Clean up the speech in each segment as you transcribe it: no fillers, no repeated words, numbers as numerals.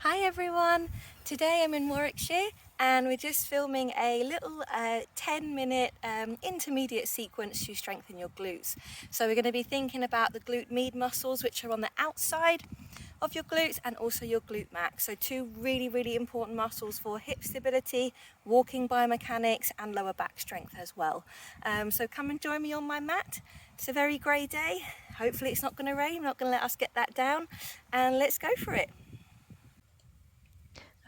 Hi everyone! Today I'm in Warwickshire and we're just filming a little 10-minute intermediate sequence to strengthen your glutes. So we're going to be thinking about the glute med muscles, which are on the outside of your glutes, and also your glute max. So two really important muscles for hip stability, walking biomechanics and lower back strength as well. So come and join me on my mat. It's a very grey day. Hopefully it's not going to rain, not going to let us get that down, and let's go for it.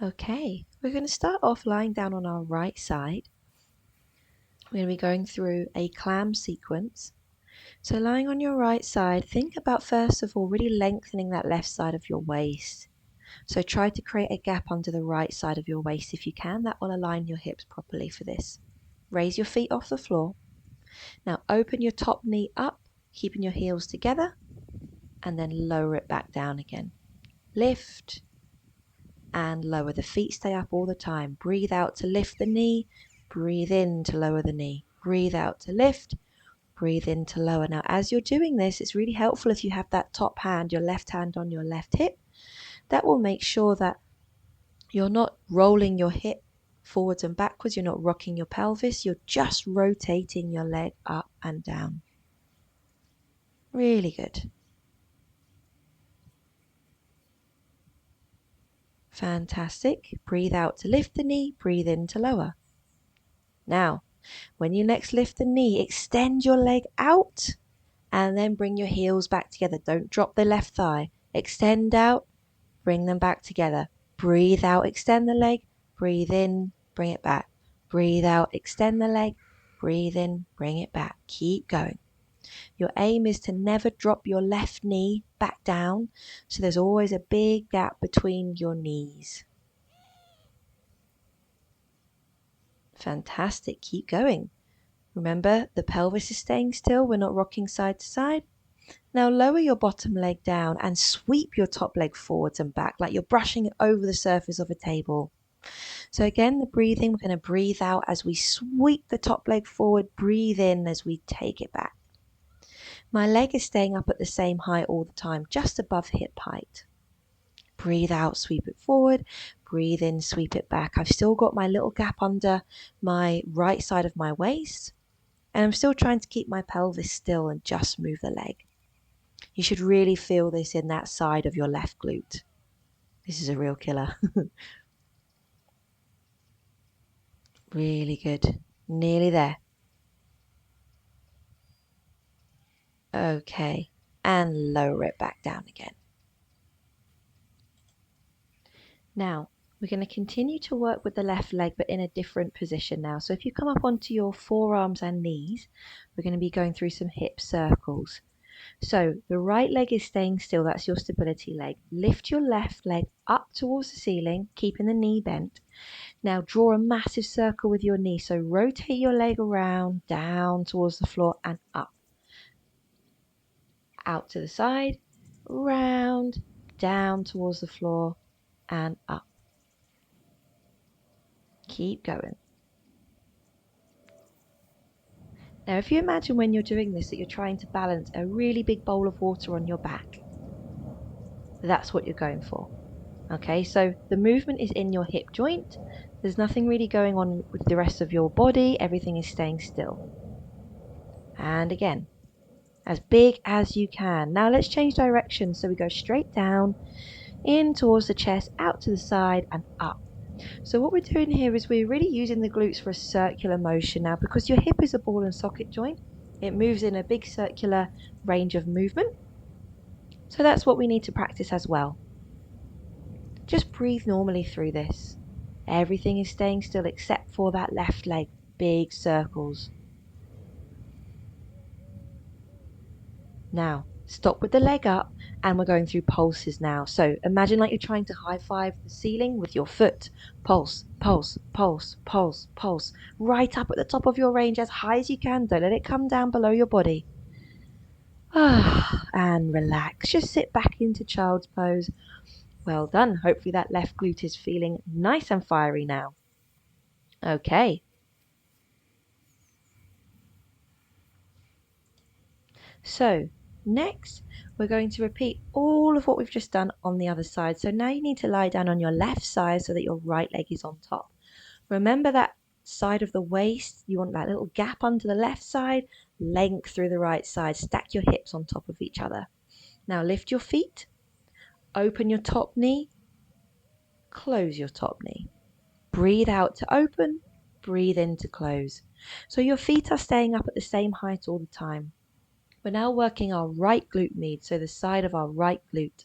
Okay, we're going to start off lying down on our right side. We're going to be going through a clam sequence. So lying on your right side, think about first of all really lengthening that left side of your waist. So try to create a gap under the right side of your waist if you can. That will align your hips properly for this. Raise your feet off the floor. Now open your top knee up, keeping your heels together, and then lower it back down again. Lift and lower. The feet stay up all the time. Breathe out to lift the knee. Breathe in to lower the knee. Breathe out to lift. Breathe in to lower. Now, as you're doing this, it's really helpful if you have that top hand, your left hand on your left hip. That will make sure that you're not rolling your hip forwards and backwards. You're not rocking your pelvis. You're just rotating your leg up and down. Really good. Fantastic. Breathe out to lift the knee. Breathe in to lower. Now, when you next lift the knee, extend your leg out and then bring your heels back together. Don't drop the left thigh. Extend out, bring them back together. Breathe out, extend the leg. Breathe in, bring it back. Breathe out, extend the leg. Breathe in, bring it back. Keep going. Your aim is to never drop your left knee back down, so there's always a big gap between your knees. Fantastic. Keep going. Remember, the pelvis is staying still. We're not rocking side to side. Now lower your bottom leg down and sweep your top leg forwards and back like you're brushing it over the surface of a table. So again, the breathing, we're going to breathe out as we sweep the top leg forward, breathe in as we take it back. My leg is staying up at the same height all the time, just above hip height. Breathe out, sweep it forward. Breathe in, sweep it back. I've still got my little gap under my right side of my waist. And I'm still trying to keep my pelvis still and just move the leg. You should really feel this in that side of your left glute. This is a real killer. Really good. Nearly there. Okay. And lower it back down again. Now, we're going to continue to work with the left leg, but in a different position now. So if you come up onto your forearms and knees, we're going to be going through some hip circles. So the right leg is staying still. That's your stability leg. Lift your left leg up towards the ceiling, keeping the knee bent. Now draw a massive circle with your knee. So rotate your leg around, down towards the floor and up. Out to the side, round, down towards the floor and up. Keep going. Now if you imagine when you're doing this that you're trying to balance a really big bowl of water on your back, that's what you're going for. Okay, so the movement is in your hip joint. There's nothing really going on with the rest of your body. Everything is staying still. And again, as big as you can. Now let's change direction. So we go straight down, in towards the chest, out to the side and up. So what we're doing here is we're really using the glutes for a circular motion now, because your hip is a ball and socket joint. It moves in a big circular range of movement. So that's what we need to practice as well. Just breathe normally through this. Everything is staying still except for that left leg. Big circles. Now, stop with the leg up and we're going through pulses now. So imagine like you're trying to high five the ceiling with your foot. Pulse, pulse, pulse, pulse, pulse. Right up at the top of your range as high as you can. Don't let it come down below your body. And relax. Just sit back into child's pose. Well done. Hopefully that left glute is feeling nice and fiery now. Okay. So next we're going to repeat all of what we've just done on the other side. So now you need to lie down on your left side so that your right leg is on top. Remember that side of the waist, you want that little gap under the left side, length through the right side. Stack your hips on top of each other. Now lift your feet, open your top knee, close your top knee. Breathe out to open, breathe in to close. So your feet are staying up at the same height all the time. We're now working our right glute med, so the side of our right glute.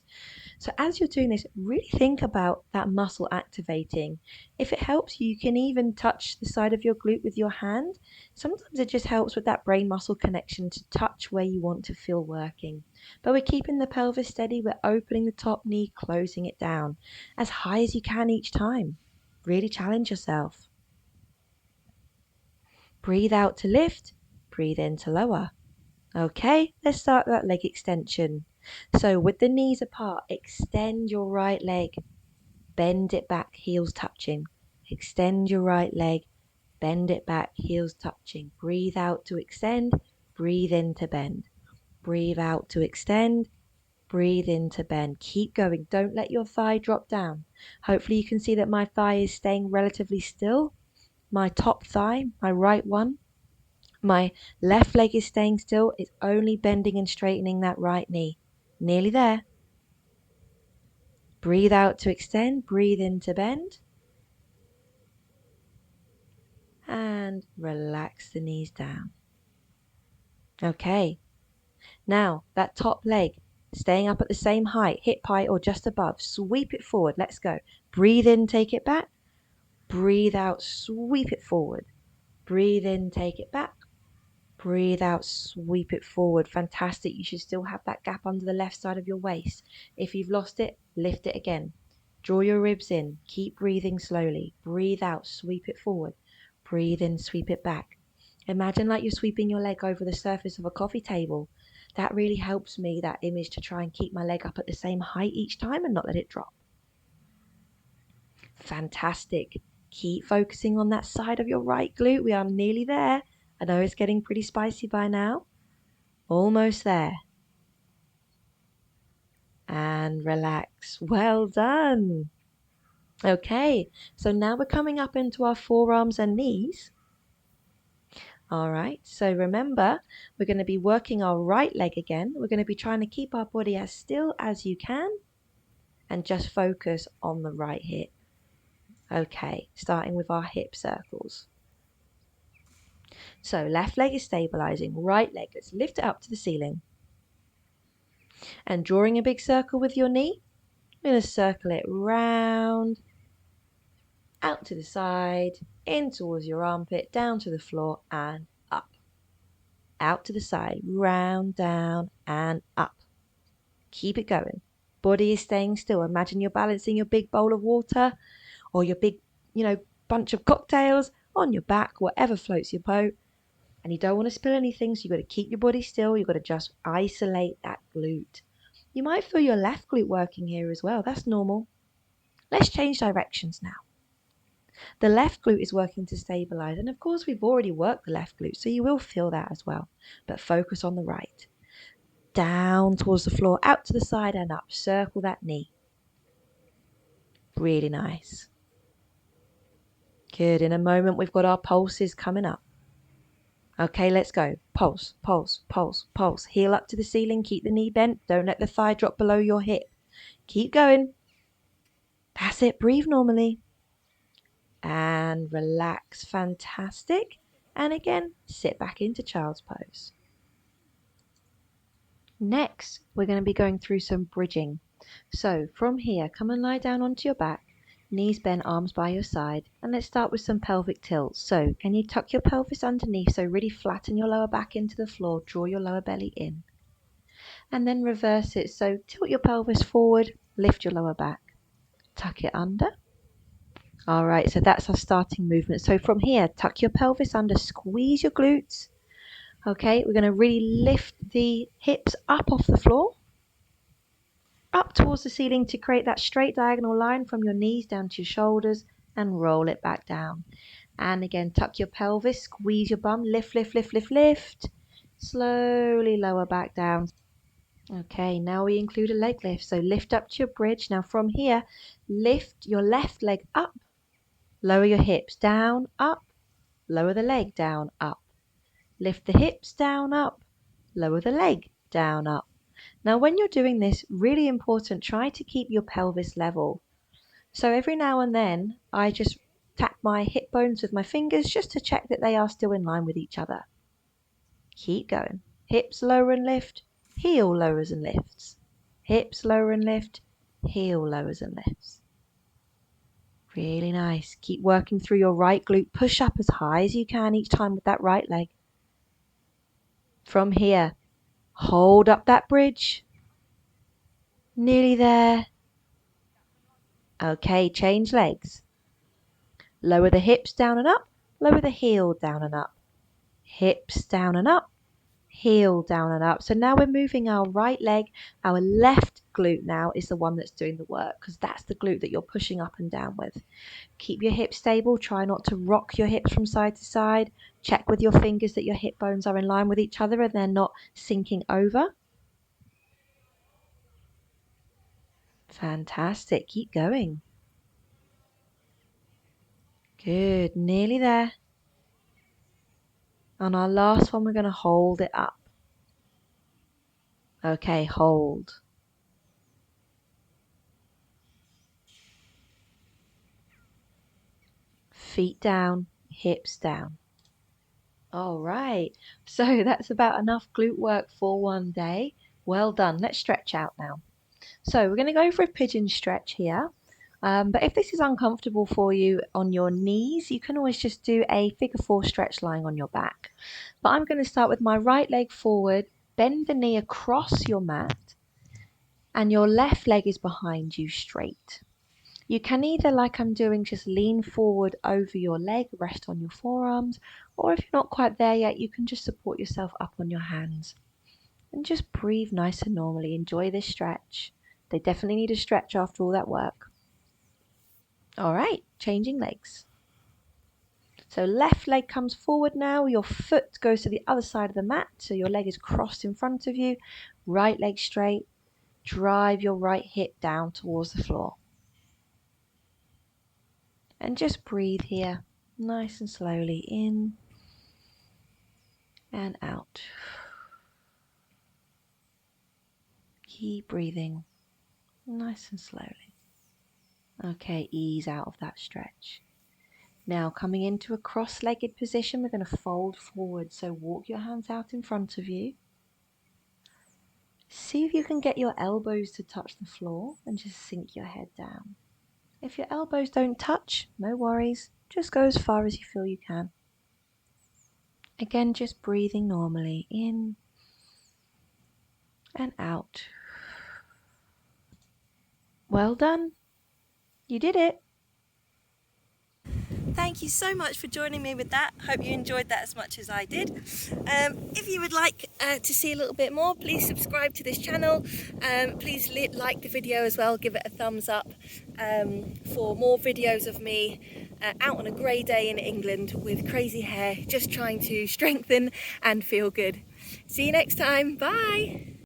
So as you're doing this, really think about that muscle activating. If it helps, you can even touch the side of your glute with your hand. Sometimes it just helps with that brain muscle connection to touch where you want to feel working. But we're keeping the pelvis steady. We're opening the top knee, closing it down as high as you can each time. Really challenge yourself. Breathe out to lift, breathe in to lower. Okay, let's start that leg extension. So with the knees apart, extend your right leg, bend it back, heels touching. Extend your right leg, bend it back, heels touching. Breathe out to extend, breathe in to bend. Breathe out to extend, breathe in to bend. Keep going, don't let your thigh drop down. Hopefully you can see that my thigh is staying relatively still. My top thigh, my right one. My left leg is staying still. It's only bending and straightening that right knee. Nearly there. Breathe out to extend. Breathe in to bend. And relax the knees down. Okay. Now, that top leg, staying up at the same height, hip height or just above. Sweep it forward. Let's go. Breathe in, take it back. Breathe out, sweep it forward. Breathe in, take it back. Breathe out, sweep it forward. Fantastic. You should still have that gap under the left side of your waist. If you've lost it, lift it again. Draw your ribs in. Keep breathing slowly. Breathe out, sweep it forward. Breathe in, sweep it back. Imagine like you're sweeping your leg over the surface of a coffee table. That really helps me, that image, to try and keep my leg up at the same height each time and not let it drop. Fantastic. Keep focusing on that side of your right glute. We are nearly there. I know it's getting pretty spicy by now. Almost there. And relax. Well done. Okay, so now we're coming up into our forearms and knees. All right, so remember, we're going to be working our right leg again. We're going to be trying to keep our body as still as you can and just focus on the right hip. Okay, starting with our hip circles. So left leg is stabilizing, right leg, let's lift it up to the ceiling. And drawing a big circle with your knee, we're going to circle it round, out to the side, in towards your armpit, down to the floor and up. Out to the side, round, down and up. Keep it going. Body is staying still. Imagine you're balancing your big bowl of water or your big, bunch of cocktails on your back, whatever floats your boat. And you don't want to spill anything, so you've got to keep your body still. You've got to just isolate that glute. You might feel your left glute working here as well. That's normal. Let's change directions now. The left glute is working to stabilize. And of course, we've already worked the left glute, so you will feel that as well. But focus on the right. Down towards the floor, out to the side and up. Circle that knee. Really nice. Good. In a moment, we've got our pulses coming up. Okay, let's go. Pulse, pulse, pulse, pulse. Heel up to the ceiling. Keep the knee bent. Don't let the thigh drop below your hip. Keep going. That's it. Breathe normally. And relax. Fantastic. And again, sit back into child's pose. Next, we're going to be going through some bridging. So from here, come and lie down onto your back. Knees bent, arms by your side. And let's start with some pelvic tilts. So can you tuck your pelvis underneath? So really flatten your lower back into the floor. Draw your lower belly in. And then reverse it. So tilt your pelvis forward, lift your lower back. Tuck it under. All right, so that's our starting movement. So from here, tuck your pelvis under, squeeze your glutes. Okay, we're going to really lift the hips up off the floor, up towards the ceiling to create that straight diagonal line from your knees down to your shoulders and roll it back down. And again, tuck your pelvis, squeeze your bum, lift, lift, lift, lift, lift. Slowly lower back down. Okay, now we include a leg lift. So lift up to your bridge. Now from here, lift your left leg up, lower your hips down, up, lower the leg down, up. Lift the hips down, up, lower the leg down, up. Now when you're doing this, really important, try to keep your pelvis level. So every now and then, I just tap my hip bones with my fingers just to check that they are still in line with each other. Keep going. Hips lower and lift, heel lowers and lifts. Hips lower and lift, heel lowers and lifts. Really nice. Keep working through your right glute. Push up as high as you can each time with that right leg. From here, hold up that bridge. Nearly there. Okay, change legs. Lower the hips down and up. Lower the heel down and up. Hips down and up. Heel down and up. So now we're moving our right leg. Our left glute now is the one that's doing the work because that's the glute that you're pushing up and down with. Keep your hips stable. Try not to rock your hips from side to side. Check with your fingers that your hip bones are in line with each other and they're not sinking over. Fantastic. Keep going. Good. Nearly there. On our last one, we're going to hold it up. Okay, hold. Feet down, hips down. All right, so that's about enough glute work for one day. Well done. Let's stretch out now. So we're going to go for a pigeon stretch here. But if this is uncomfortable for you on your knees, you can always just do a figure 4 stretch lying on your back. But I'm going to start with my right leg forward, bend the knee across your mat, and your left leg is behind you straight. You can either, like I'm doing, just lean forward over your leg, rest on your forearms, or if you're not quite there yet, you can just support yourself up on your hands. And just breathe nice and normally. Enjoy this stretch. They definitely need a stretch after all that work. All right, changing legs. So left leg comes forward now. Your foot goes to the other side of the mat. So your leg is crossed in front of you. Right leg straight. Drive your right hip down towards the floor. And just breathe here, nice and slowly, in and out. Keep breathing, nice and slowly. Okay, ease out of that stretch. Now coming into a cross-legged position, we're going to fold forward. So walk your hands out in front of you. See if you can get your elbows to touch the floor and just sink your head down. If your elbows don't touch, no worries. Just go as far as you feel you can. Again, just breathing normally, in and out. Well done. You did it. Thank you so much for joining me with that. Hope you enjoyed that as much as I did. If you would like to see a little bit more, please subscribe to this channel. Please like the video as well, give it a thumbs up for more videos of me out on a grey day in England with crazy hair, just trying to strengthen and feel good. See you next time. Bye.